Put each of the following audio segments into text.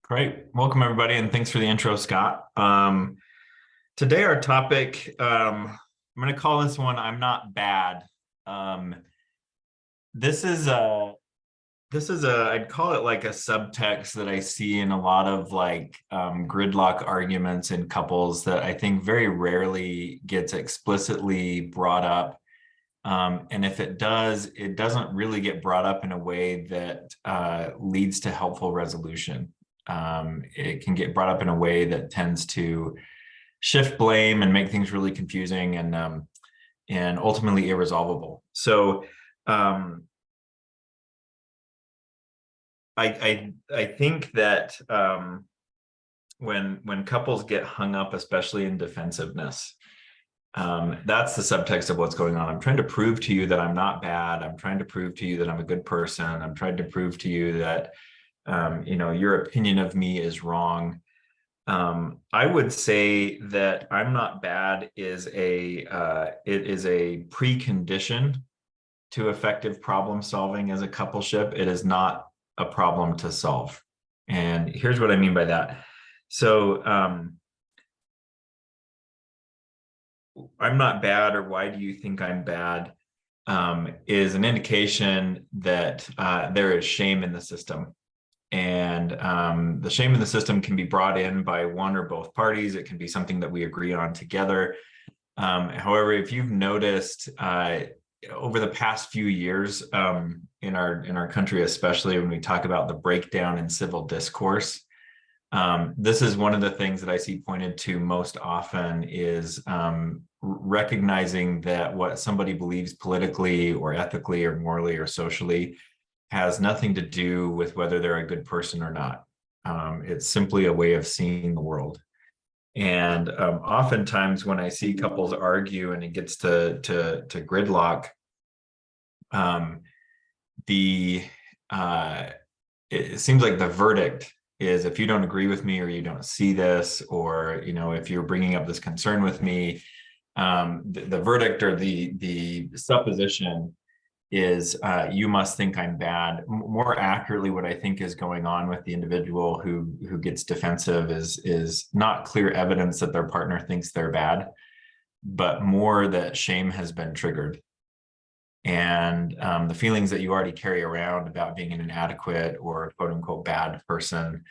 Great. Welcome, everybody, and thanks for the intro, Scott. Today, our topic, I'm going to call this one, I'm Not Bad. Um, this is I'd call it like a subtext that I see in a lot of gridlock arguments in couples that I think very rarely gets explicitly brought up. And if it does, it doesn't really get brought up in a way that leads to helpful resolution. It can get brought up in a way that tends to shift blame and make things really confusing and ultimately irresolvable. So I think that when couples get hung up, especially in defensiveness, that's the subtext of what's going on. I'm trying to prove to you that I'm not bad. I'm trying to prove to you that I'm a good person. I'm trying to prove to you that your opinion of me is wrong. I would say that I'm not bad is it is a precondition to effective problem solving as a coupleship. It is not a problem to solve. And here's what I mean by that. So I'm not bad, or why do you think I'm bad, is an indication that there is shame in the system. And the shame in the system can be brought in by one or both parties. It can be something that we agree on together. However, if you've noticed over the past few years in our country, especially when we talk about the breakdown in civil discourse, this is one of the things that I see pointed to most often is recognizing that what somebody believes politically or ethically or morally or socially has nothing to do with whether they're a good person or not. It's simply a way of seeing the world. And oftentimes when I see couples argue and it gets to gridlock, it seems like the verdict is, if you don't agree with me, or you don't see this, or if you're bringing up this concern with me, the verdict or the supposition is you must think I'm bad. More accurately, what I think is going on with the individual who gets defensive is not clear evidence that their partner thinks they're bad, but more that shame has been triggered. And the feelings that you already carry around about being an inadequate or quote unquote bad person,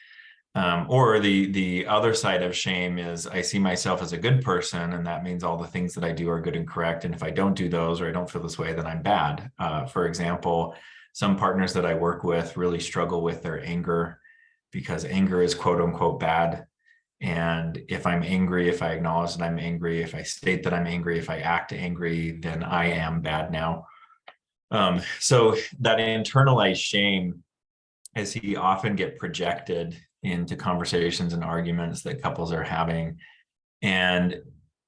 or the other side of shame is, I see myself as a good person, and that means all the things that I do are good and correct. And if I don't do those, or I don't feel this way, then I'm bad. For example, some partners that I work with really struggle with their anger, because anger is quote unquote bad. And if I'm angry, if I acknowledge that I'm angry, if I state that I'm angry, if I act angry, then I am bad now. So that internalized shame, I see often get projected into conversations and arguments that couples are having. And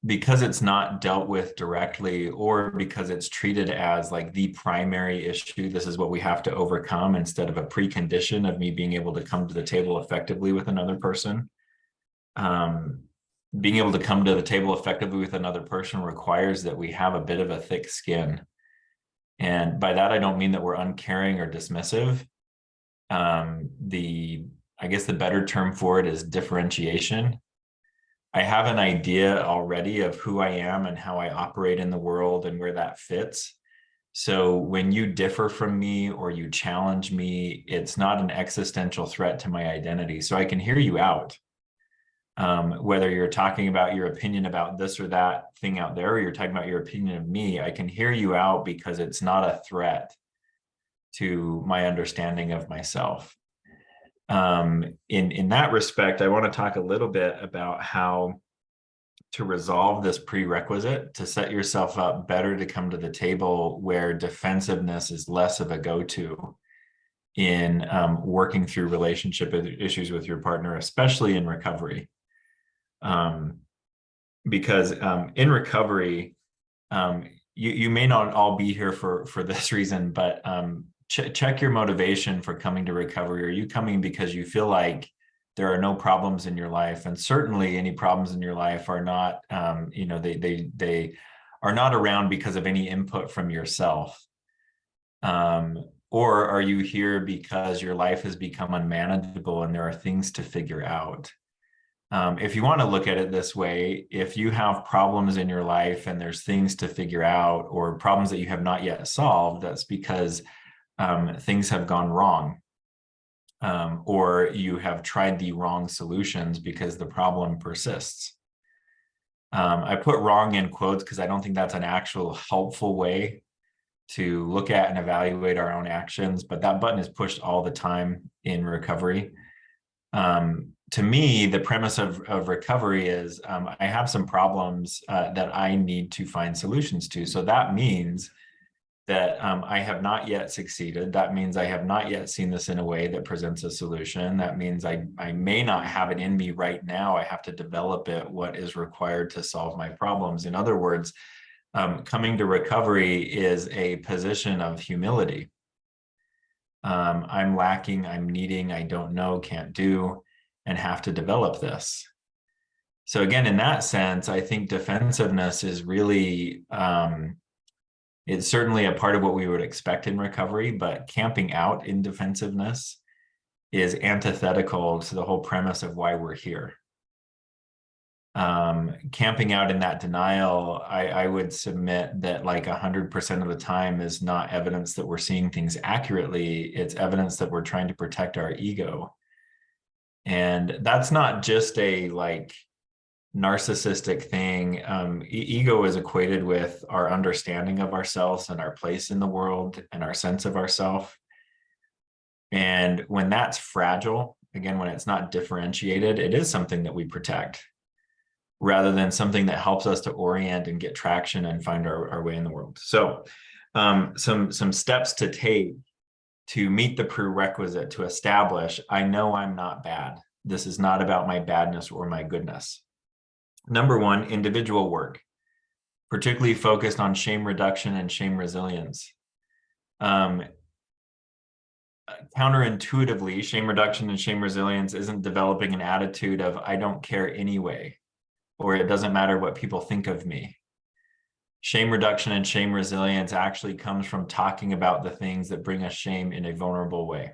because it's not dealt with directly, or because it's treated as like the primary issue, this is what we have to overcome, instead of a precondition of me being able to come to the table effectively with another person. Being able to come to the table effectively with another person requires that we have a bit of a thick skin. And by that, I don't mean that we're uncaring or dismissive. I guess the better term for it is differentiation. I have an idea already of who I am and how I operate in the world and where that fits. So when you differ from me or you challenge me, it's not an existential threat to my identity. So I can hear you out. Whether you're talking about your opinion about this or that thing out there, or you're talking about your opinion of me, I can hear you out because it's not a threat to my understanding of myself. In that respect, I want to talk a little bit about how to resolve this prerequisite to set yourself up better to come to the table where defensiveness is less of a go-to in working through relationship issues with your partner, especially in recovery. Because in recovery, you may not all be here for this reason, but check your motivation for coming to recovery. Are you coming because you feel like there are no problems in your life? And certainly any problems in your life are not, they are not around because of any input from yourself. Or are you here because your life has become unmanageable and there are things to figure out? If you want to look at it this way, if you have problems in your life and there's things to figure out or problems that you have not yet solved, that's because things have gone wrong. Or you have tried the wrong solutions because the problem persists. I put wrong in quotes because I don't think that's an actual helpful way to look at and evaluate our own actions, but that button is pushed all the time in recovery. To me, the premise of recovery is I have some problems that I need to find solutions to. So that means that I have not yet succeeded. That means I have not yet seen this in a way that presents a solution. That means I may not have it in me right now. I have to develop it, what is required to solve my problems. In other words, coming to recovery is a position of humility. I'm lacking, I'm needing, I don't know, can't do, and have to develop this. So again, in that sense, I think defensiveness is really, it's certainly a part of what we would expect in recovery, but camping out in defensiveness is antithetical to the whole premise of why we're here. Camping out in that denial, I would submit that like 100% of the time is not evidence that we're seeing things accurately. It's evidence that we're trying to protect our ego. And that's not just a like narcissistic thing. Ego is equated with our understanding of ourselves and our place in the world and our sense of ourself. And when that's fragile, again, when it's not differentiated, it is something that we protect rather than something that helps us to orient and get traction and find our way in the world. So some steps to take to meet the prerequisite to establish, I know I'm not bad. This is not about my badness or my goodness. Number one, individual work, particularly focused on shame reduction and shame resilience. Counterintuitively, shame reduction and shame resilience isn't developing an attitude of I don't care anyway, or it doesn't matter what people think of me. Shame reduction and shame resilience actually comes from talking about the things that bring us shame in a vulnerable way.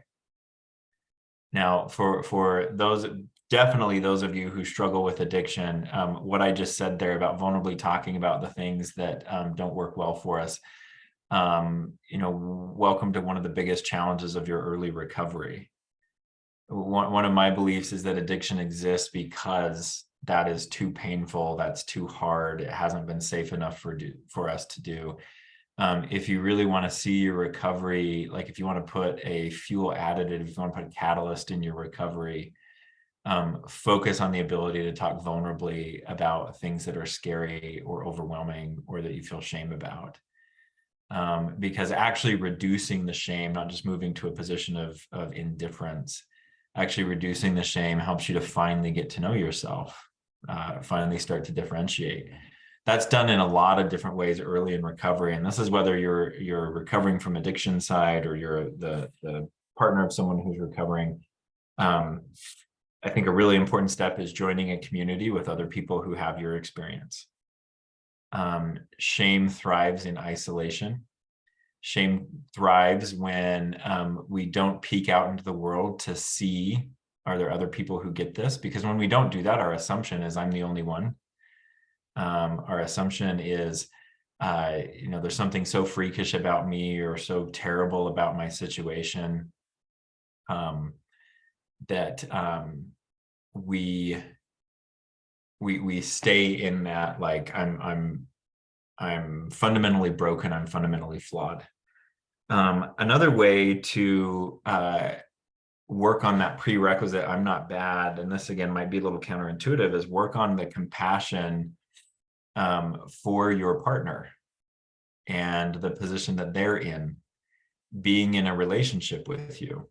Now, for those, definitely those of you who struggle with addiction, what I just said there about vulnerably talking about the things that don't work well for us, welcome to one of the biggest challenges of your early recovery. One of my beliefs is that addiction exists because that is too painful, that's too hard, it hasn't been safe enough for us to do. If you really want to see your recovery, like if you want to put a fuel additive, if you want to put a catalyst in your recovery, focus on the ability to talk vulnerably about things that are scary or overwhelming or that you feel shame about. Because actually reducing the shame, not just moving to a position of indifference, actually reducing the shame helps you to finally get to know yourself, finally start to differentiate. That's done in a lot of different ways early in recovery. And this is whether you're recovering from addiction side or you're the partner of someone who's recovering. I think a really important step is joining a community with other people who have your experience. Shame thrives in isolation. Shame thrives when we don't peek out into the world to see, are there other people who get this? Because when we don't do that, our assumption is I'm the only one. Our assumption is, there's something so freakish about me or so terrible about my situation that we stay in that, like I'm fundamentally broken, I'm fundamentally flawed. Another way to work on that prerequisite, I'm not bad, and this again might be a little counterintuitive, is work on the compassion for your partner and the position that they're in, being in a relationship with you.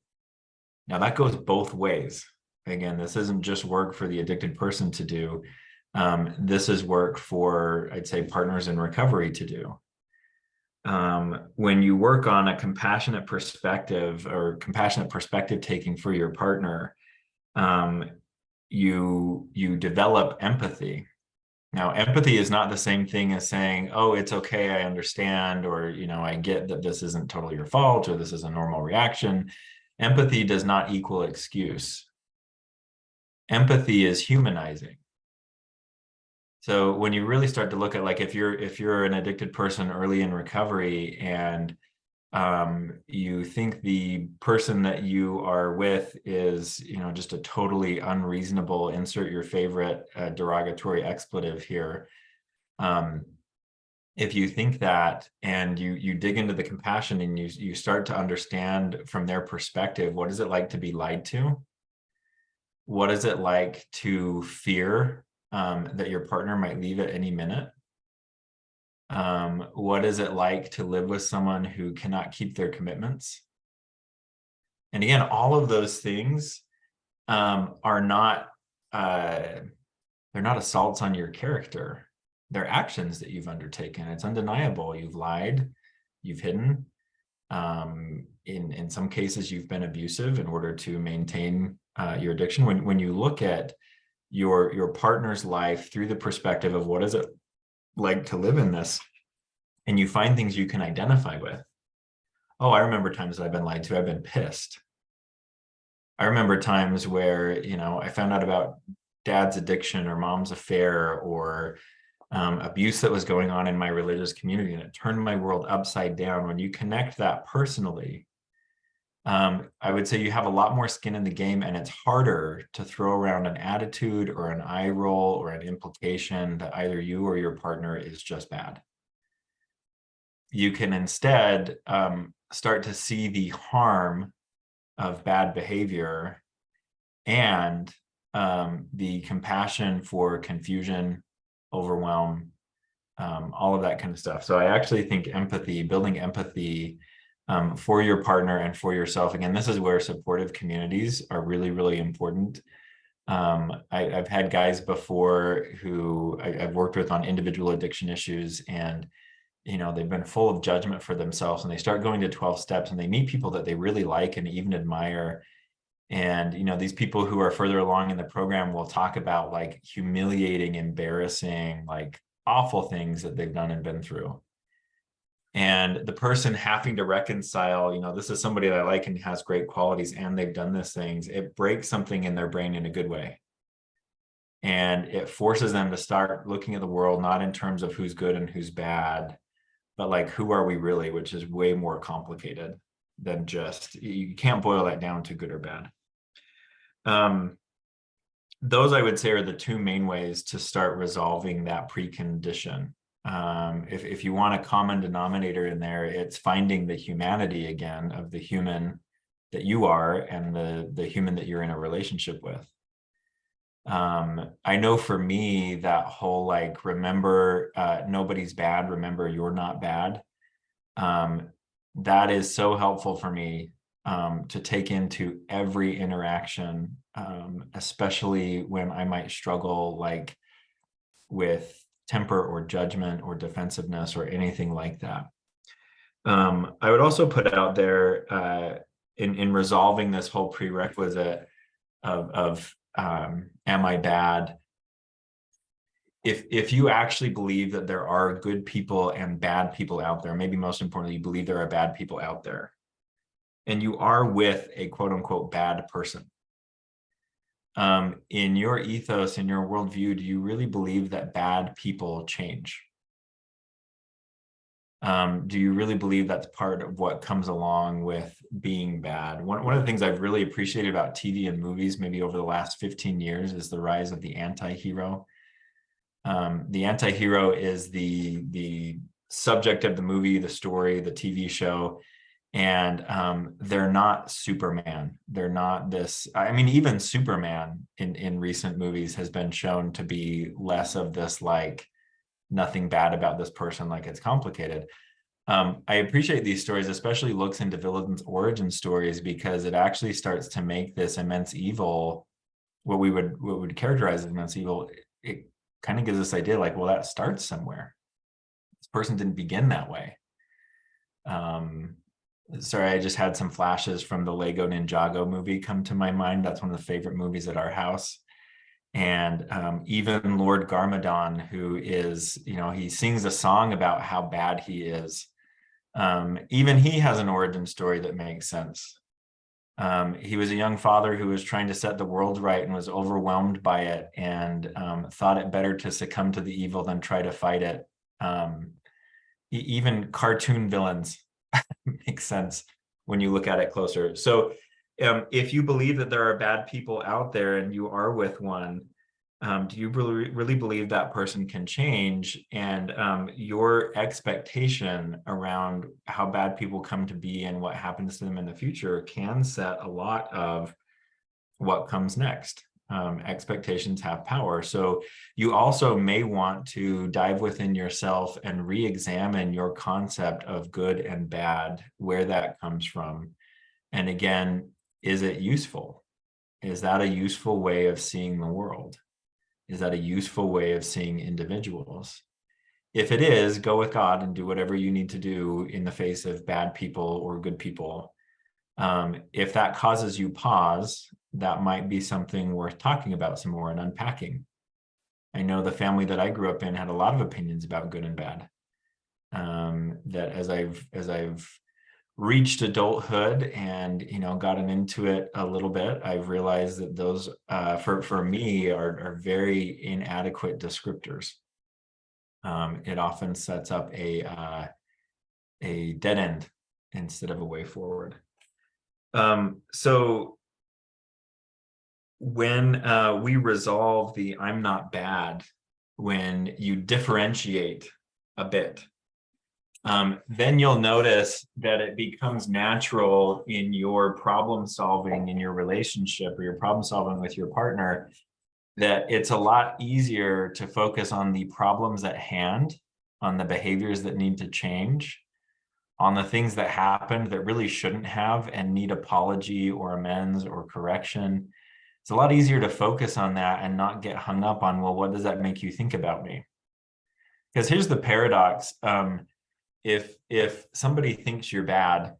Now that goes both ways. Again, this isn't just work for the addicted person to do. This is work for, I'd say, partners in recovery to do. When you work on a compassionate perspective or compassionate perspective taking for your partner, you develop empathy. Now, empathy is not the same thing as saying, oh, it's okay, I understand, or, I get that this isn't totally your fault, or this is a normal reaction. Empathy does not equal excuse. Empathy is humanizing. So when you really start to look at, like, if you're an addicted person early in recovery, and you think the person that you are with is, just a totally unreasonable, insert your favorite derogatory expletive here. If you think that, and you dig into the compassion, and you start to understand from their perspective, what is it like to be lied to? What is it like to fear that your partner might leave at any minute? What is it like to live with someone who cannot keep their commitments? And again, all of those things are not they're not assaults on your character. They're actions that you've undertaken. It's undeniable. You've lied, you've hidden. In some cases, you've been abusive in order to maintain your addiction. When you look at your partner's life through the perspective of what is it like to live in this, and you find things you can identify with. Oh, I remember times that I've been lied to. I've been pissed. I remember times where, I found out about dad's addiction or mom's affair or abuse that was going on in my religious community, and it turned my world upside down. When you connect that personally, I would say you have a lot more skin in the game, and it's harder to throw around an attitude or an eye roll or an implication that either you or your partner is just bad. You can instead start to see the harm of bad behavior and the compassion for confusion, overwhelm, all of that kind of stuff. So I actually think empathy, building empathy for your partner and for yourself. Again, this is where supportive communities are really, really important. I've had guys before who I've worked with on individual addiction issues, and they've been full of judgment for themselves, and they start going to 12 steps, and they meet people that they really like and even admire. And, these people who are further along in the program will talk about like humiliating, embarrassing, like awful things that they've done and been through. And the person having to reconcile, this is somebody that I like and has great qualities, and they've done these things. It breaks something in their brain in a good way. And it forces them to start looking at the world, not in terms of who's good and who's bad, but like, who are we really, which is way more complicated than just, you can't boil that down to good or bad. Those, I would say, are the two main ways to start resolving that precondition. If you want a common denominator in there, it's finding the humanity again of the human that you are and the human that you're in a relationship with. I know for me, that whole like, remember, nobody's bad, remember you're not bad. That is so helpful for me to take into every interaction, especially when I might struggle like with temper or judgment or defensiveness or anything like that. I would also put out there in resolving this whole prerequisite of am I bad? If you actually believe that there are good people and bad people out there, maybe most importantly, you believe there are bad people out there, and you are with a quote unquote bad person, in your ethos, in your worldview, do you really believe that bad people change? Do you really believe that's part of what comes along with being bad? One of the things I've really appreciated about TV and movies, maybe over the last 15 years, is the rise of the anti-hero. The anti-hero is the subject of the movie, the story, the TV show, and they're not Superman. They're not this, I mean, even Superman in recent movies has been shown to be less of this, like, nothing bad about this person, like it's complicated. I appreciate these stories, especially looks into villains' origin stories, because it actually starts to make this immense evil, what would characterize as immense evil. It kind of gives this idea like, well, that starts somewhere. This person didn't begin that way. Sorry, I just had some flashes from the Lego Ninjago movie come to my mind. That's one of the favorite movies at our house. And even Lord Garmadon, who is, he sings a song about how bad he is. Even he has an origin story that makes sense. He was a young father who was trying to set the world right and was overwhelmed by it, and thought it better to succumb to the evil than try to fight it. Even cartoon villains make sense when you look at it closer. So if you believe that there are bad people out there and you are with one, do you really believe that person can change? And your expectation around how bad people come to be and what happens to them in the future can set a lot of what comes next. Expectations have power. So you also may want to dive within yourself and re-examine your concept of good and bad, where that comes from. And again, is it useful? Is that a useful way of seeing the world? Is that a useful way of seeing individuals? If it is, go with God and do whatever you need to do in the face of bad people or good people. If that causes you pause, that might be something worth talking about some more and unpacking. I know the family that I grew up in had a lot of opinions about good and bad. That as I've reached adulthood and gotten into it a little bit, I've realized that those for me are very inadequate descriptors. It often sets up a dead end instead of a way forward. So when we resolve the I'm not bad, when you differentiate a bit, then you'll notice that it becomes natural in your problem solving in your relationship or your problem solving with your partner, that it's a lot easier to focus on the problems at hand, on the behaviors that need to change, on the things that happened that really shouldn't have and need apology or amends or correction. It's a lot easier to focus on that and not get hung up on, well, what does that make you think about me? Because here's the paradox. If somebody thinks you're bad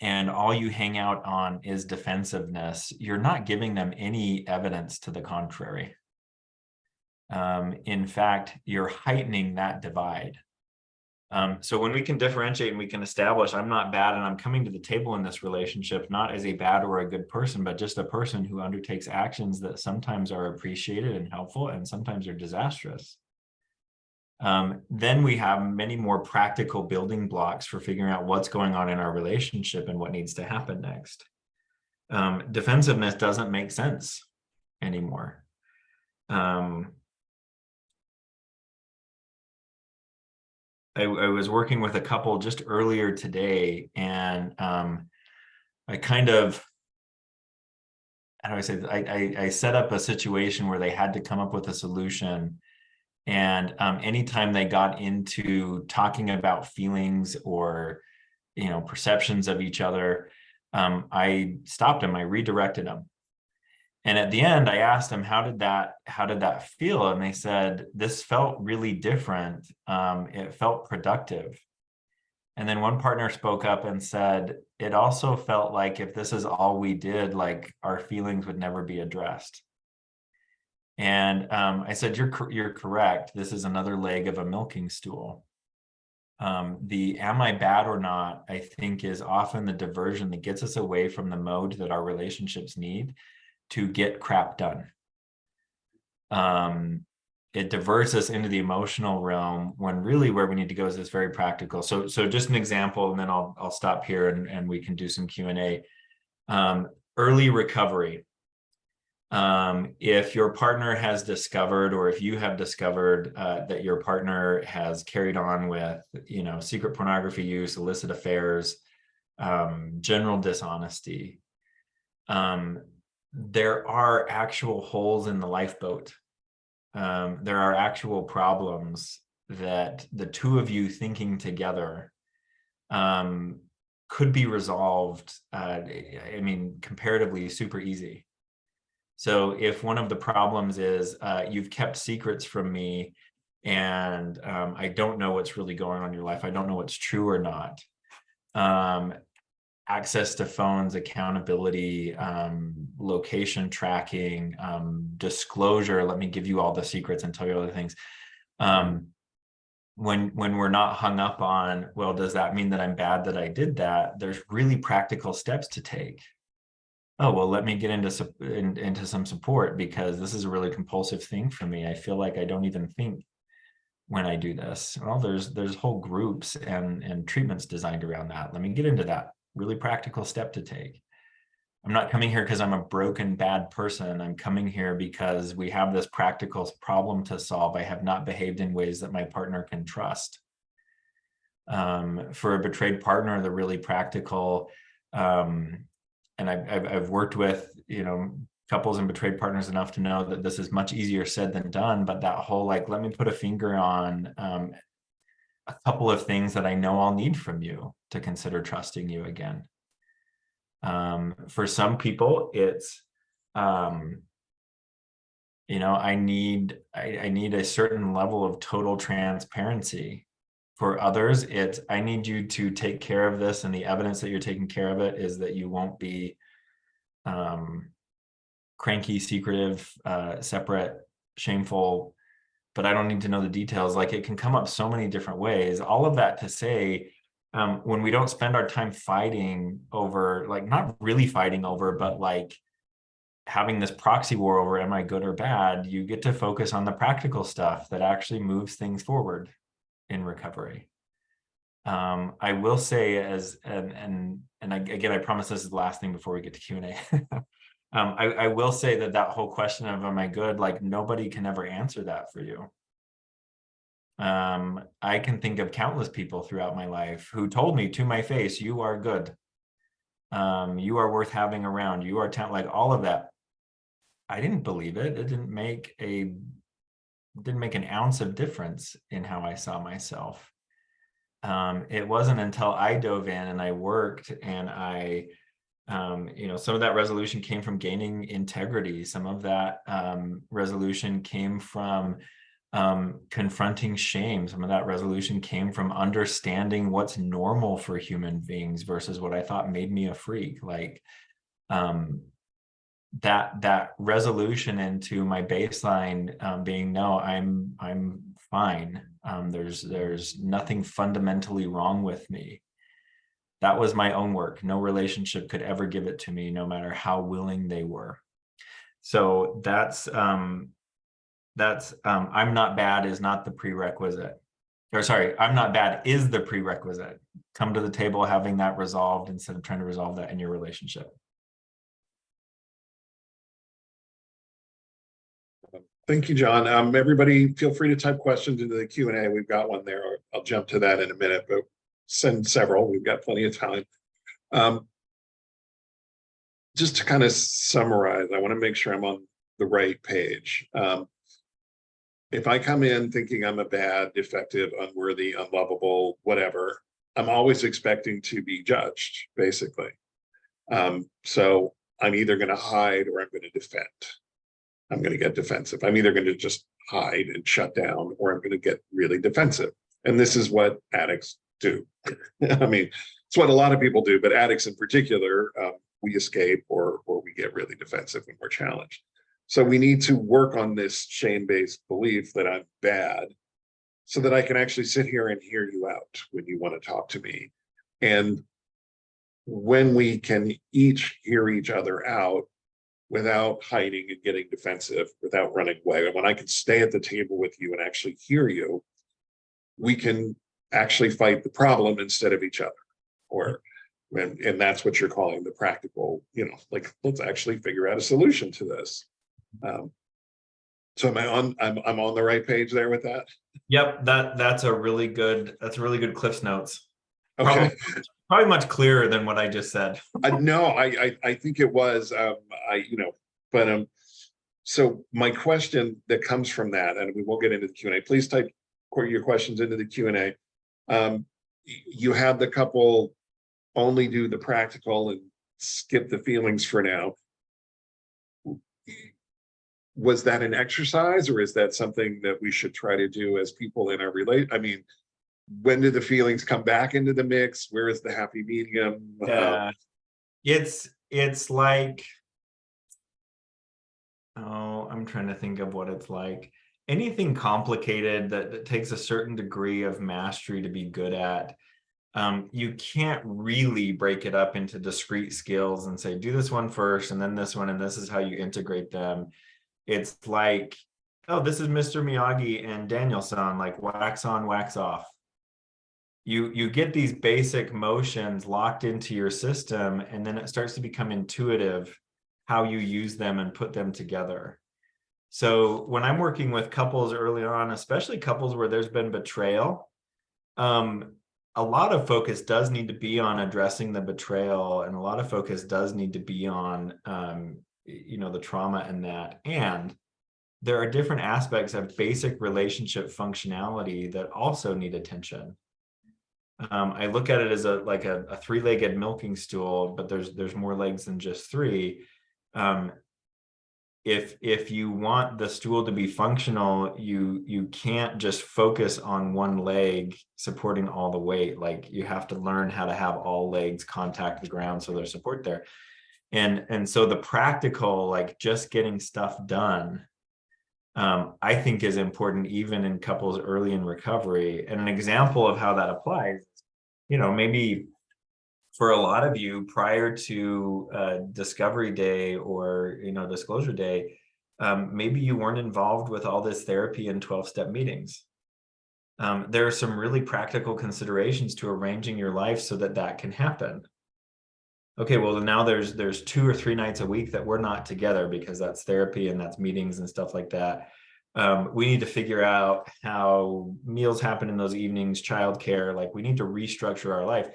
and all you hang out on is defensiveness, you're not giving them any evidence to the contrary. In fact, you're heightening that divide. So when we can differentiate and we can establish I'm not bad and I'm coming to the table in this relationship, not as a bad or a good person, but just a person who undertakes actions that sometimes are appreciated and helpful and sometimes are disastrous. Then we have many more practical building blocks for figuring out what's going on in our relationship and what needs to happen next. Defensiveness doesn't make sense anymore. I was working with a couple just earlier today, and I kind of, how do I say this? I set up a situation where they had to come up with a solution. And anytime they got into talking about feelings or, perceptions of each other, I stopped them, I redirected them. And at the end, I asked them, how did that feel? And they said, this felt really different. It felt productive. And then one partner spoke up and said, it also felt like if this is all we did, like our feelings would never be addressed. And I said, you're correct. This is another leg of a milking stool. The am I bad or not, I think, is often the diversion that gets us away from the mode that our relationships need to get crap done. It diverts us into the emotional realm when really where we need to go is this very practical. So just an example, and then I'll stop here and we can do some Q&A. Early recovery. If your partner has discovered, or if you have discovered that your partner has carried on with, secret pornography use, illicit affairs, general dishonesty, there are actual holes in the lifeboat. There are actual problems that the two of you thinking together could be resolved, comparatively super easy. So if one of the problems is you've kept secrets from me and I don't know what's really going on in your life, I don't know what's true or not. Access to phones, accountability, location tracking, disclosure. Let me give you all the secrets and tell you other things. When we're not hung up on, well, does that mean that I'm bad that I did that? There's really practical steps to take. Oh, well, let me get into some support because this is a really compulsive thing for me. I feel like I don't even think when I do this. Well, there's whole groups and treatments designed around that. Let me get into that really practical step to take. I'm not coming here because I'm a broken, bad person. I'm coming here because we have this practical problem to solve. I have not behaved in ways that my partner can trust. For a betrayed partner, the really practical, and I've worked with, couples and betrayed partners enough to know that this is much easier said than done, but that whole, like, let me put a finger on a couple of things that I know I'll need from you to consider trusting you again. For some people, it's, I need a certain level of total transparency. For others, it's, I need you to take care of this, and the evidence that you're taking care of it is that you won't be cranky, secretive, separate, shameful, but I don't need to know the details. Like, it can come up so many different ways. All of that to say, when we don't spend our time fighting over, like, not really fighting over, but like having this proxy war over, am I good or bad? You get to focus on the practical stuff that actually moves things forward in recovery. I will say, again, I promise this is the last thing before we get to Q&A. I will say that whole question of, am I good? Like, nobody can ever answer that for you. I can think of countless people throughout my life who told me to my face, you are good. You are worth having around. You are like all of that. I didn't believe it. It didn't make an ounce of difference in how I saw myself. It wasn't until I dove in and I worked and I, some of that resolution came from gaining integrity. Some of that resolution came from confronting shame. Some of that resolution came from understanding what's normal for human beings versus what I thought made me a freak. Like, that resolution into my baseline being, no, I'm fine. There's nothing fundamentally wrong with me. That was my own work. No relationship could ever give it to me, no matter how willing they were. So that's I'm not bad is not the prerequisite. Or sorry, I'm not bad is the prerequisite. Come to the table having that resolved instead of trying to resolve that in your relationship. Thank you, Jon. Everybody, feel free to type questions into the Q&A. We've got one there. I'll jump to that in a minute, but send several. We've got plenty of time. Just to kind of summarize, I want to make sure I'm on the right page. If I come in thinking I'm a bad, defective, unworthy, unlovable, whatever, I'm always expecting to be judged, basically. So I'm either going to hide or I'm going to defend. I'm going to get defensive. I'm either going to just hide and shut down, or I'm going to get really defensive. And this is what addicts do. I mean, it's what a lot of people do, but addicts in particular, we escape or we get really defensive when we're challenged. So we need to work on this shame-based belief that I'm bad so that I can actually sit here and hear you out when you want to talk to me. And when we can each hear each other out, without hiding and getting defensive, without running away. And when I can stay at the table with you and actually hear you, we can actually fight the problem instead of each other. And that's what you're calling the practical, like, let's actually figure out a solution to this. So I'm on the right page there with that? Yep, that's a really good Cliff's Notes. Okay. Probably much clearer than what I just said. No, I think it was, so my question that comes from that, and we will get into the Q&A, please type your questions into the Q&A. You had the couple only do the practical and skip the feelings for now. Was that an exercise, or is that something that we should try to do as people in our I mean, when do the feelings come back into the mix? Where is the happy medium? It's like Oh, I'm trying to think of what it's like. Anything complicated that takes a certain degree of mastery to be good at. You can't really break it up into discrete skills and say, do this one first and then this one, and this is how you integrate them. It's like, oh, this is Mr. Miyagi and Danielson, like wax on, wax off. You get these basic motions locked into your system, and then it starts to become intuitive how you use them and put them together. So when I'm working with couples early on, especially couples where there's been betrayal, a lot of focus does need to be on addressing the betrayal, and a lot of focus does need to be on the trauma in that. And there are different aspects of basic relationship functionality that also need attention. I look at it as a three-legged milking stool, but there's more legs than just three. If you want the stool to be functional, you can't just focus on one leg supporting all the weight. Like, you have to learn how to have all legs contact the ground so there's support there. And so the practical, like just getting stuff done, I think is important even in couples early in recovery. And an example of how that applies, maybe for a lot of you prior to discovery day or disclosure day, maybe you weren't involved with all this therapy and 12-step meetings. There are some really practical considerations to arranging your life so that that can happen. Okay, well, now there's 2 or 3 nights a week that we're not together because that's therapy and that's meetings and stuff like that. We need to figure out how meals happen in those evenings, childcare, like we need to restructure our life.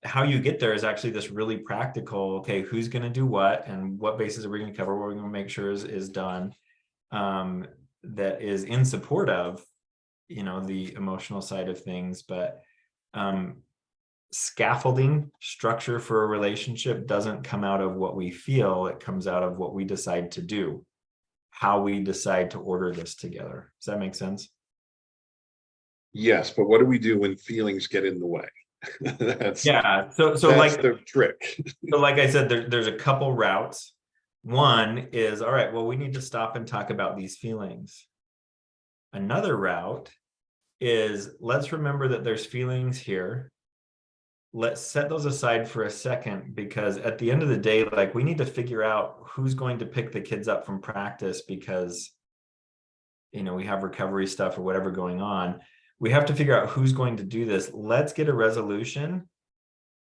How you get there is actually this really practical, okay, who's going to do what and what bases are we going to cover, what we're going to make sure is done, that is in support of, the emotional side of things. But scaffolding structure for a relationship doesn't come out of what we feel. It comes out of what we decide to do, how we decide to order this together. Does that make sense? Yes, but what do we do when feelings get in the way? that's Yeah. So that's like the trick. so like I said, there's a couple routes. One is, all right, well, we need to stop and talk about these feelings. Another route is, let's remember that there's feelings here. Let's set those aside for a second, because at the end of the day, like, we need to figure out who's going to pick the kids up from practice because, we have recovery stuff or whatever going on. We have to figure out who's going to do this. Let's get a resolution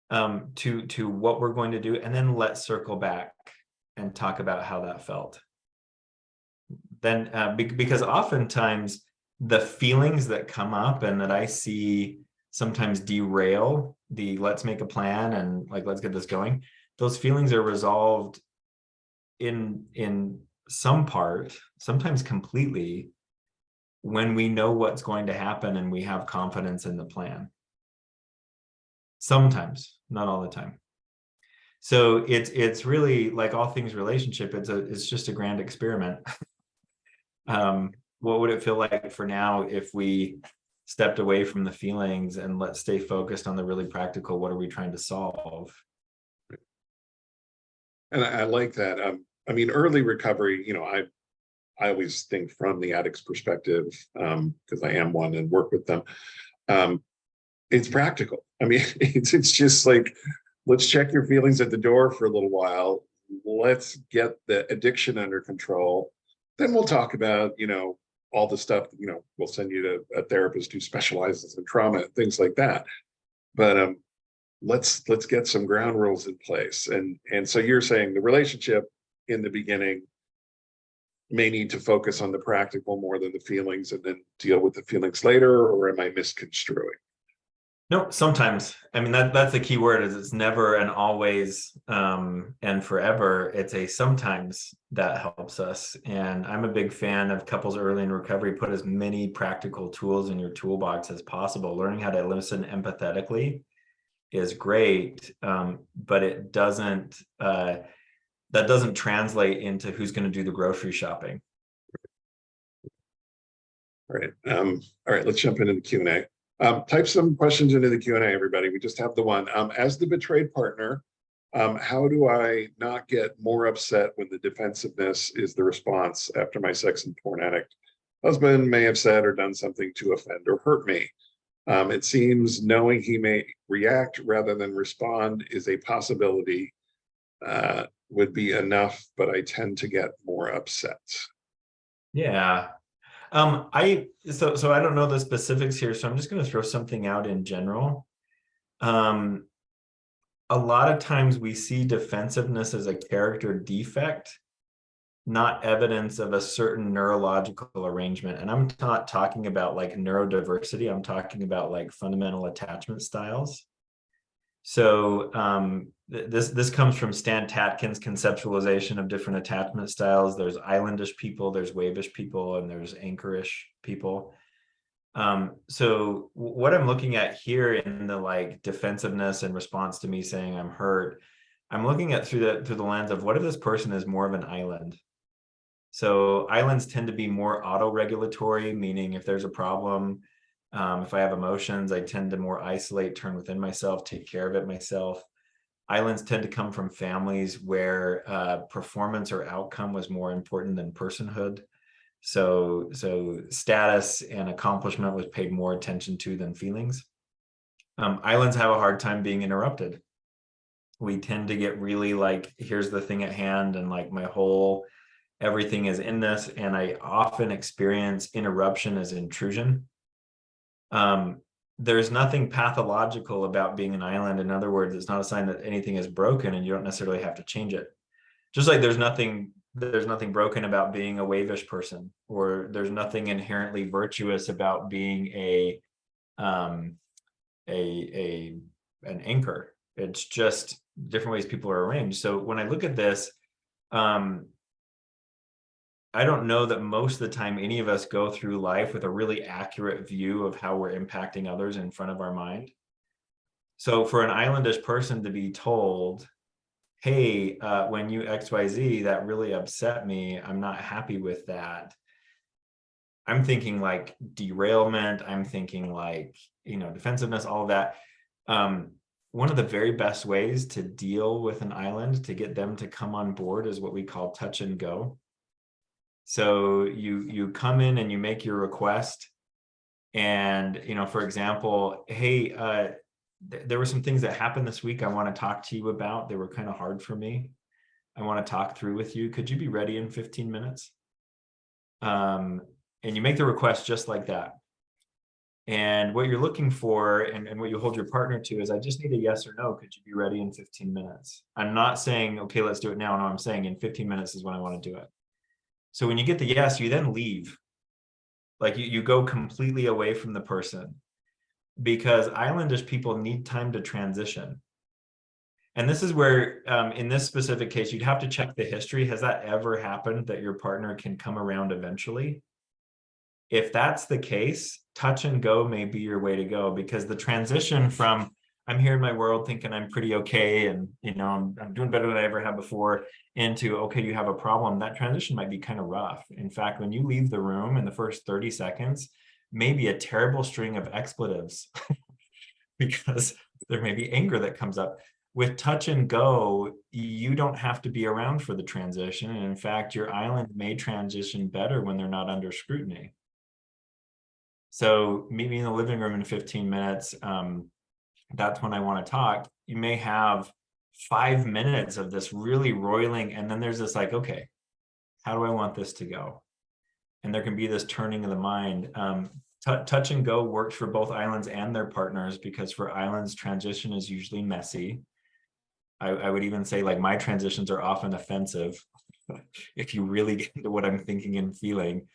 to what we're going to do, and then let's circle back and talk about how that felt. Then because oftentimes the feelings that come up and that I see sometimes derail the let's make a plan and like let's get this going, those feelings are resolved in some part, sometimes completely, when we know what's going to happen and we have confidence in the plan. Sometimes, not all the time. So it's really, like all things relationship, it's just a grand experiment. What would it feel like for now if we stepped away from the feelings and let's stay focused on the really practical, what are we trying to solve? And I like that. I mean, early recovery, I always think from the addict's perspective, because I am one and work with them. It's practical. I mean, it's just like, let's check your feelings at the door for a little while. Let's get the addiction under control. Then we'll talk about, all the stuff, we'll send you to a therapist who specializes in trauma and things like that. But let's get some ground rules in place. And so you're saying the relationship in the beginning may need to focus on the practical more than the feelings and then deal with the feelings later, or am I misconstruing? No, sometimes. I mean, that's the key word, is it's never and always and forever. It's a sometimes that helps us. And I'm a big fan of couples early in recovery. Put as many practical tools in your toolbox as possible. Learning how to listen empathetically is great, but it doesn't that doesn't translate into who's going to do the grocery shopping. All right, let's jump into the Q&A. Type some questions into the Q&A, everybody. We just have the one. As the betrayed partner, How do I not get more upset when the defensiveness is the response after my sex and porn addict husband may have said or done something to offend or hurt me? It seems knowing he may react rather than respond is a possibility, would be enough, but I tend to get more upset. Yeah. So I don't know the specifics here, so I'm just going to throw something out in general. A lot of times we see defensiveness as a character defect, not evidence of a certain neurological arrangement. And I'm not talking about like neurodiversity. I'm talking about like fundamental attachment styles. So this comes from Stan Tatkin's conceptualization of different attachment styles. There's islandish people, there's wavish people, and there's anchorish people. So what I'm looking at here in the like defensiveness in response to me saying I'm hurt, I'm looking at through the lens of what if this person is more of an island. So islands tend to be more auto-regulatory, meaning if there's a problem, if I have emotions, I tend to more isolate, turn within myself, take care of it myself. Islands tend to come from families where performance or outcome was more important than personhood. So status and accomplishment was paid more attention to than feelings. Islands have a hard time being interrupted. We tend to get really like, here's the thing at hand, and like everything is in this, and I often experience interruption as intrusion. There's nothing pathological about being an island. In other words, it's not a sign that anything is broken and you don't necessarily have to change it. Just like there's nothing broken about being a wavish person, or there's nothing inherently virtuous about being an anchor. It's just different ways people are arranged. So when I look at this, I don't know that most of the time any of us go through life with a really accurate view of how we're impacting others in front of our mind. So for an islandish person to be told, hey, when you XYZ, that really upset me, I'm not happy with that, I'm thinking like derailment, I'm thinking like, defensiveness, all of that. One of the very best ways to deal with an island, to get them to come on board, is what we call touch and go. So you come in and you make your request, and for example, hey, there were some things that happened this week I want to talk to you about. They were kind of hard for me. I want to talk through with you. Could you be ready in 15 minutes? And you make the request just like that. And what you're looking for, and what you hold your partner to, is I just need a yes or no. Could you be ready in 15 minutes? I'm not saying, okay, let's do it now. No, I'm saying in 15 minutes is when I want to do it. So when you get the yes, you then leave. Like you go completely away from the person, because islandish people need time to transition. And this is where, in this specific case, you'd have to check the history. Has that ever happened, that your partner can come around eventually? If that's the case, touch and go may be your way to go, because the transition from I'm here in my world thinking I'm pretty okay, and I'm doing better than I ever have before, into okay, you have a problem, that transition might be kind of rough. In fact, when you leave the room in the first 30 seconds, maybe a terrible string of expletives because there may be anger that comes up. With touch and go, you don't have to be around for the transition. And in fact, your island may transition better when they're not under scrutiny. So meet me in the living room in 15 minutes. That's when I want to talk. You may have 5 minutes of this really roiling, and then there's this like, okay, how do I want this to go? And there can be this turning of the mind. Touch and go works for both islands and their partners, because for islands, transition is usually messy. I would even say like my transitions are often offensive if you really get into what I'm thinking and feeling.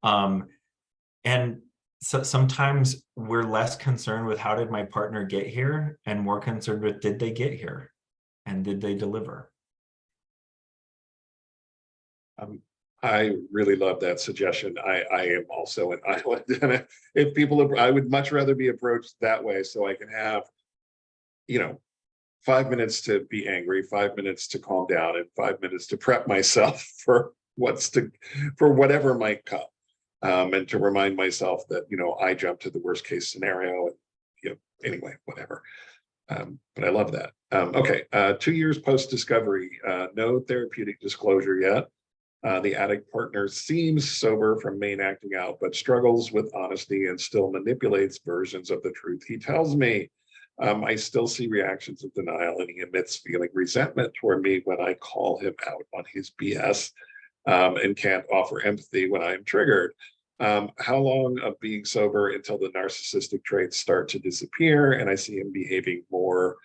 And so sometimes we're less concerned with how did my partner get here, and more concerned with did they get here and did they deliver? I really love that suggestion. I am also an island, and if people, I would much rather be approached that way, so I can have 5 minutes to be angry, 5 minutes to calm down, and 5 minutes to prep myself for whatever might come. And to remind myself that, I jumped to the worst case scenario, and, anyway, whatever. But I love that. Okay, 2 years post-discovery, no therapeutic disclosure yet. The addict partner seems sober from main acting out, but struggles with honesty and still manipulates versions of the truth he tells me. I still see reactions of denial, and he admits feeling resentment toward me when I call him out on his BS, and can't offer empathy when I am triggered. How long of being sober until the narcissistic traits start to disappear and I see him behaving more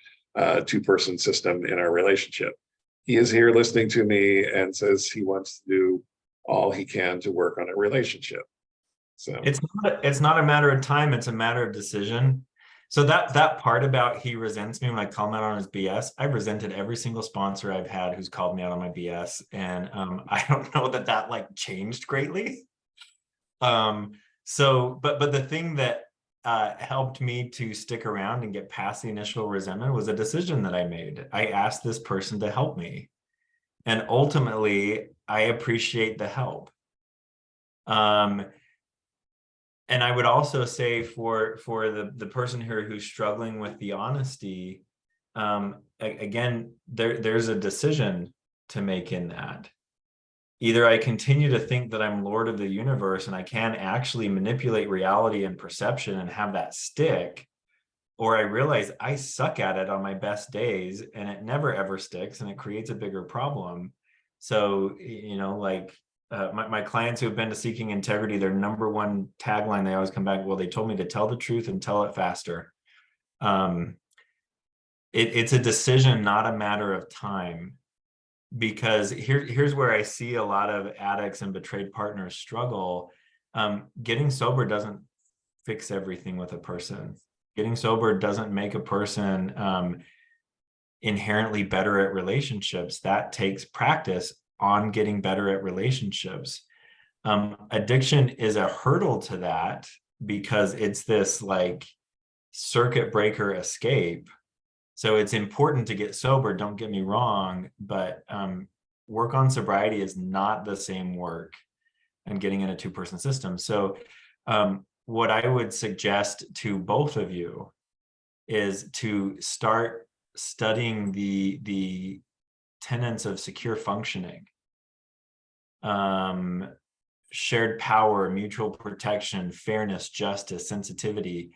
two-person system in our relationship? He is here listening to me and says he wants to do all he can to work on a relationship. So It's not a matter of time, it's a matter of decision. So that part about he resents me when I call him out on his BS, I've resented every single sponsor I've had who's called me out on my BS. And I don't know that like changed greatly. But the thing that helped me to stick around and get past the initial resentment was a decision that I made. I asked this person to help me. And ultimately, I appreciate the help. And I would also say for the person here who's struggling with the honesty, again, there's a decision to make in that. Either I continue to think that I'm Lord of the universe and I can actually manipulate reality and perception and have that stick, or I realize I suck at it on my best days and it never ever sticks and it creates a bigger problem. So, like my clients who have been to Seeking Integrity, their number one tagline, they always come back, well, they told me to tell the truth and tell it faster. It's a decision, not a matter of time. Because here's where I see a lot of addicts and betrayed partners struggle. Getting sober doesn't fix everything with a person. Getting sober doesn't make a person inherently better at relationships. That takes practice on getting better at relationships. Addiction is a hurdle to that because it's this like circuit breaker escape. So it's important to get sober, don't get me wrong, but work on sobriety is not the same work and getting in a two-person system. So what I would suggest to both of you is to start studying the tenets of secure functioning, shared power, mutual protection, fairness, justice, sensitivity.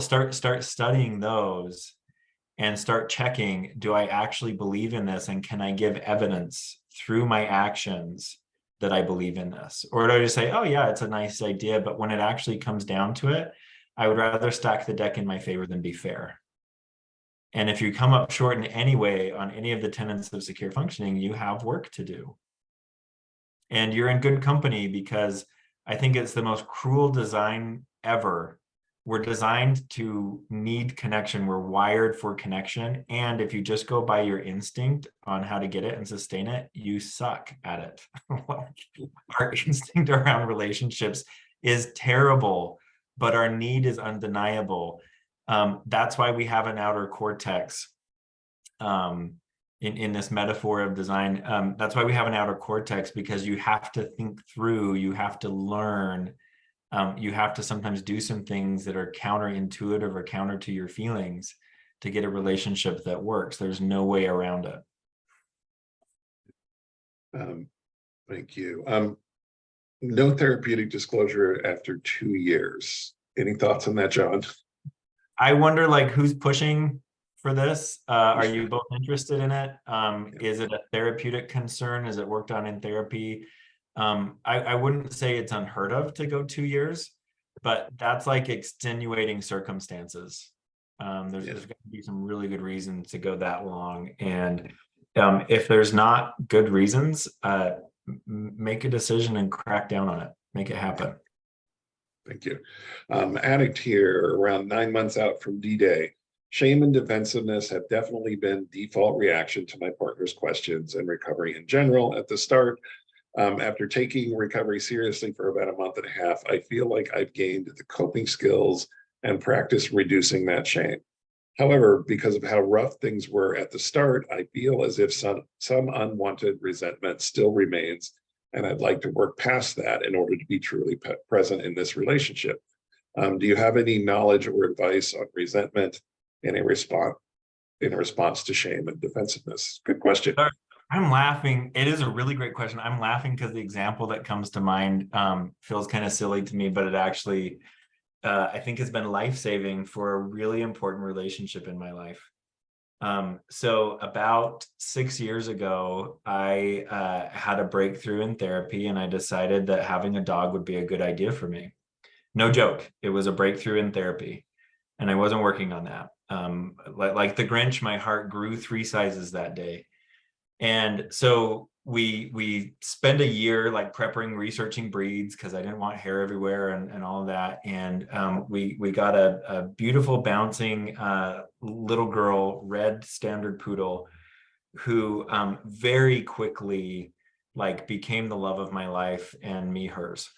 Start studying those and start checking, do I actually believe in this? And can I give evidence through my actions that I believe in this? Or do I just say, oh yeah, it's a nice idea, but when it actually comes down to it, I would rather stack the deck in my favor than be fair. And if you come up short in any way on any of the tenets of secure functioning, you have work to do. And you're in good company, because I think it's the most cruel design ever. We're designed to need connection. We're wired for connection. And if you just go by your instinct on how to get it and sustain it, you suck at it. Our instinct around relationships is terrible, but our need is undeniable. That's why we have an outer cortex. In this metaphor of design, that's why we have an outer cortex, because you have to think through, you have to learn, you have to sometimes do some things that are counterintuitive or counter to your feelings to get a relationship that works. There's no way around it. Thank you. No therapeutic disclosure after 2 years. Any thoughts on that, Jon? I wonder, like, who's pushing for this? Are you both interested in it? Is it a therapeutic concern? Is it worked on in therapy? I wouldn't say it's unheard of to go 2 years, but that's like extenuating circumstances. There's going to be some really good reasons to go that long. And if there's not good reasons, make a decision and crack down on it. Make it happen. Thank you. Addict here, around 9 months out from D-Day. Shame and defensiveness have definitely been default reaction to my partner's questions and recovery in general at the start. After taking recovery seriously for about a month and a half, I feel like I've gained the coping skills and practice reducing that shame. However, because of how rough things were at the start, I feel as if some unwanted resentment still remains, and I'd like to work past that in order to be truly present in this relationship. Do you have any knowledge or advice on resentment in a in response to shame and defensiveness? Good question. I'm laughing. It is a really great question. I'm laughing because the example that comes to mind feels kind of silly to me, but it actually, I think, has been life-saving for a really important relationship in my life. So about 6 years ago, I had a breakthrough in therapy, and I decided that having a dog would be a good idea for me. No joke. It was a breakthrough in therapy, and I wasn't working on that. Like the Grinch, my heart grew 3 sizes that day. And so we spend a year like prepping, researching breeds because I didn't want hair everywhere and all of that. And we got a beautiful bouncing little girl, red standard poodle, who very quickly like became the love of my life and me hers.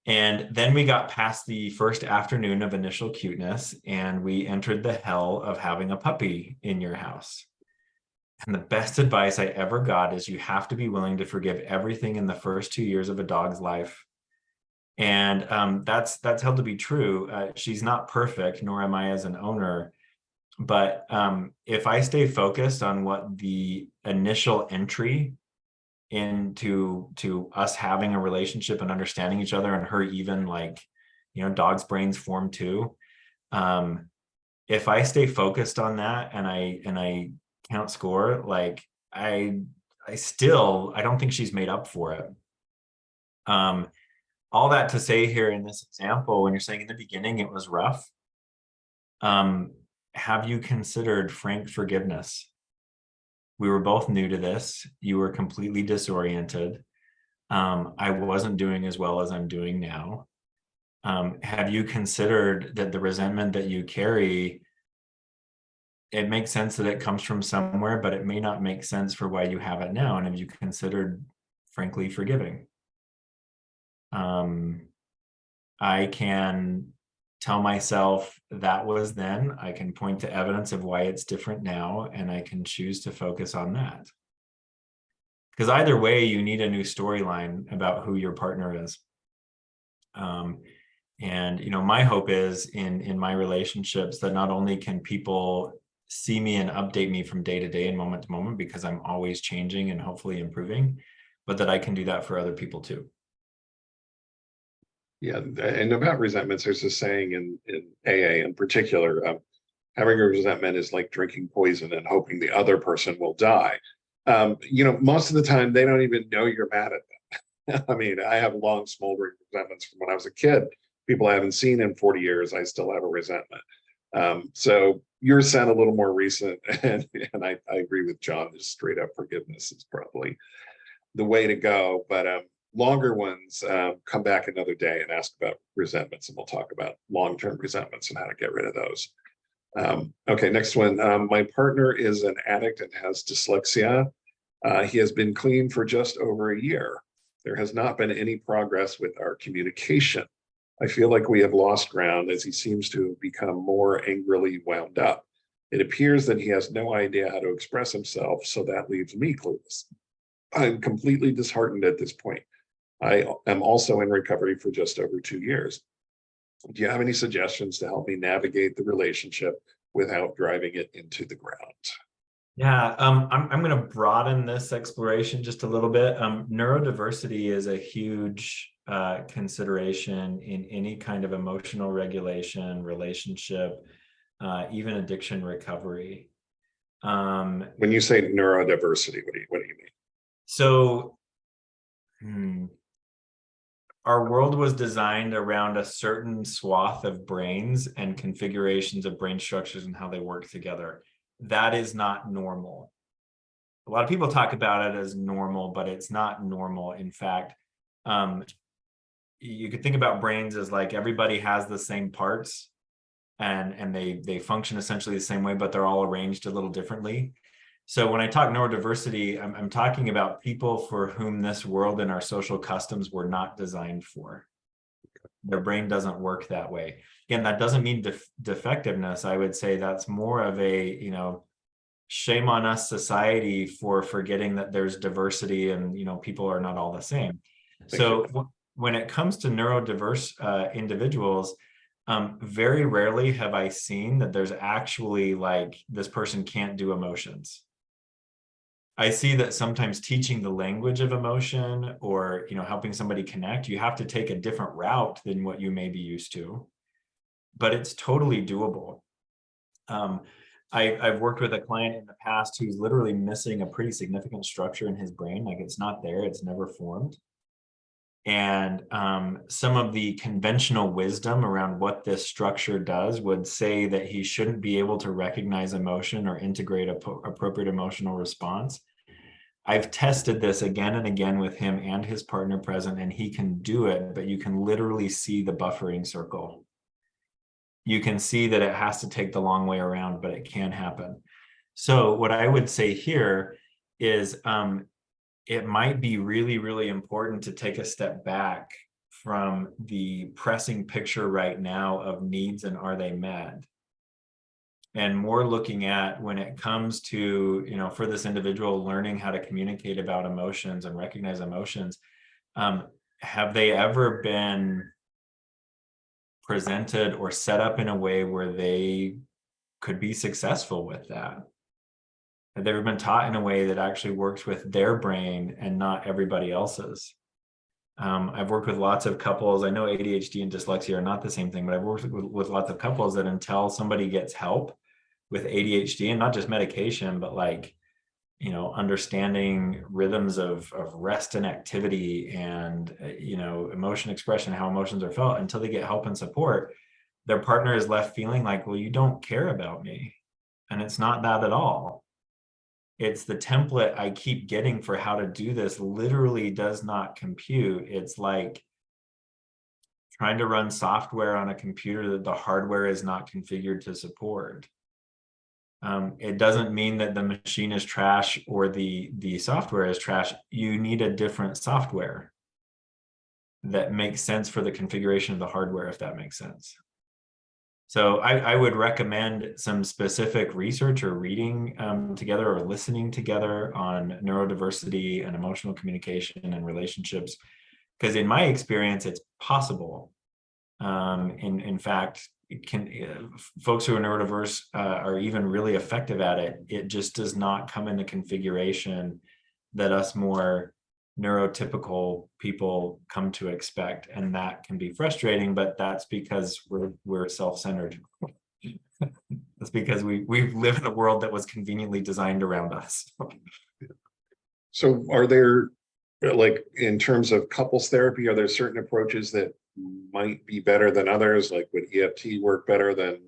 And then we got past the first afternoon of initial cuteness, and we entered the hell of having a puppy in your house. And the best advice I ever got is you have to be willing to forgive everything in the first 2 years of a dog's life. And that's held to be true. She's not perfect, nor am I as an owner. But if I stay focused on what the initial entry into us having a relationship and understanding each other, and her even like, dogs' brains form too. If I stay focused on that and I count score, like I don't think she's made up for it. All that to say here in this example, when you're saying in the beginning it was rough, have you considered frank forgiveness? We were both new to this. You were completely disoriented. I wasn't doing as well as I'm doing now. Have you considered that the resentment that you carry, it makes sense that it comes from somewhere, but it may not make sense for why you have it now? And have you considered, frankly, forgiving? I can tell myself that was then. I can point to evidence of why it's different now, and I can choose to focus on that. Because either way, you need a new storyline about who your partner is. And my hope is in my relationships that not only can people see me and update me from day to day and moment to moment, because I'm always changing and hopefully improving, but that I can do that for other people too. Yeah, and about resentments, there's a saying in AA in particular, having a resentment is like drinking poison and hoping the other person will die. Most of the time they don't even know you're mad at them. I mean, I have long smoldering resentments from when I was a kid. People I haven't seen in 40 years, I still have a resentment. So yours sound a little more recent, and I agree with John. Just straight up forgiveness is probably the way to go. But longer ones, come back another day and ask about resentments, and we'll talk about long-term resentments and how to get rid of those. Okay, next one. My partner is an addict and has dyslexia. He has been clean for just over a year. There has not been any progress with our communication. I feel like we have lost ground as he seems to have become more angrily wound up. It appears that he has no idea how to express himself, so that leaves me clueless. I'm completely disheartened at this point. I am also in recovery for just over 2 years. Do you have any suggestions to help me navigate the relationship without driving it into the ground? Yeah, I'm going to broaden this exploration just a little bit. Neurodiversity is a huge consideration in any kind of emotional regulation, relationship, even addiction recovery. When you say neurodiversity, what do you mean? So, our world was designed around a certain swath of brains and configurations of brain structures and how they work together. That is not normal. A lot of people talk about it as normal, but it's not normal. In fact, you could think about brains as like everybody has the same parts and they function essentially the same way, but they're all arranged a little differently. So when I talk neurodiversity, I'm talking about people for whom this world and our social customs were not designed for. Their brain doesn't work that way. Again, that doesn't mean defectiveness. I would say that's more of a, shame on us society for forgetting that there's diversity and, people are not all the same. So when it comes to neurodiverse individuals, Very rarely have I seen that there's actually like this person can't do emotions. I see that sometimes teaching the language of emotion or, helping somebody connect, you have to take a different route than what you may be used to, but it's totally doable. I've worked with a client in the past who's literally missing a pretty significant structure in his brain. Like it's not there, it's never formed. And some of the conventional wisdom around what this structure does would say that he shouldn't be able to recognize emotion or integrate appropriate emotional response. I've tested this again and again with him and his partner present, and he can do it, but you can literally see the buffering circle. You can see that it has to take the long way around, but it can happen. So what I would say here is it might be really, really important to take a step back from the pressing picture right now of needs and are they met, and more looking at when it comes to, for this individual learning how to communicate about emotions and recognize emotions, have they ever been presented or set up in a way where they could be successful with that? Have they ever been taught in a way that actually works with their brain and not everybody else's? I've worked with lots of couples. I know ADHD and dyslexia are not the same thing, but I've worked with lots of couples that until somebody gets help with ADHD, and not just medication, but like, understanding rhythms of rest and activity and, emotion expression, how emotions are felt, until they get help and support, their partner is left feeling like, well, you don't care about me. And it's not that at all. It's the template I keep getting for how to do this literally does not compute. It's like trying to run software on a computer that the hardware is not configured to support. It doesn't mean that the machine is trash or the software is trash. You need a different software that makes sense for the configuration of the hardware, if that makes sense. So I would recommend some specific research or reading together or listening together on neurodiversity and emotional communication and relationships, because in my experience, it's possible. In fact, it can, folks who are neurodiverse are even really effective at it. It just does not come in the configuration that us more neurotypical people come to expect, and that can be frustrating, but that's because we're self-centered. That's because we live in a world that was conveniently designed around us. So are there, like, in terms of couples therapy, are there certain approaches that might be better than others? Like, would EFT work better than,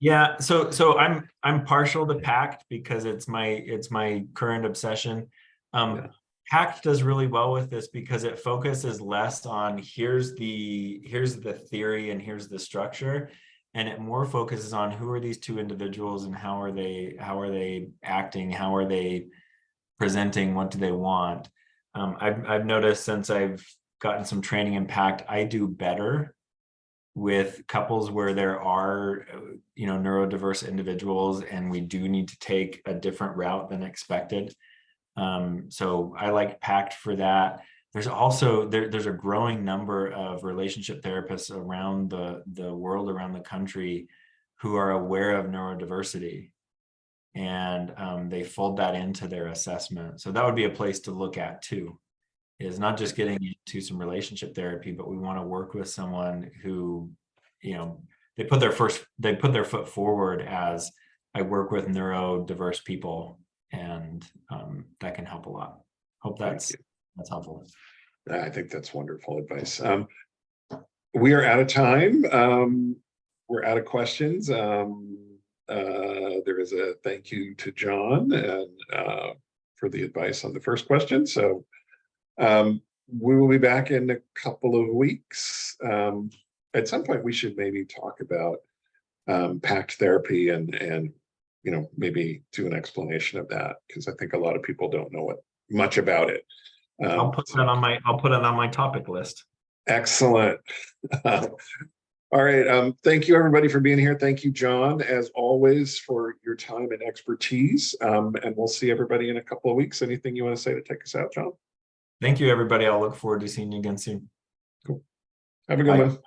Yeah, so I'm partial to PACT because it's my current obsession. PACT does really well with this because it focuses less on here's the theory and here's the structure, and it more focuses on who are these two individuals and how are they acting, how are they presenting, what do they want. I've noticed since I've gotten some training in PACT, I do better with couples where there are neurodiverse individuals and we do need to take a different route than expected. So I like PACT for that. There's also there's a growing number of relationship therapists around the world, around the country, who are aware of neurodiversity, and they fold that into their assessment. So that would be a place to look at too, is not just getting into some relationship therapy, but we want to work with someone who, they put their foot forward as, I work with neurodiverse people, and that can help a lot. Hope that's helpful. I think that's wonderful advice. We are out of time. We're out of questions. There is a thank you to Jon and for the advice on the first question. So we will be back in a couple of weeks. At some point, we should maybe talk about PACT therapy and maybe do an explanation of that, because I think a lot of people don't know much about it. I'll put it on my topic list. Excellent. All right. Thank you, everybody, for being here. Thank you, Jon, as always, for your time and expertise. And we'll see everybody in a couple of weeks. Anything you want to say to take us out, Jon? Thank you, everybody. I'll look forward to seeing you again soon. Cool. Have a good one.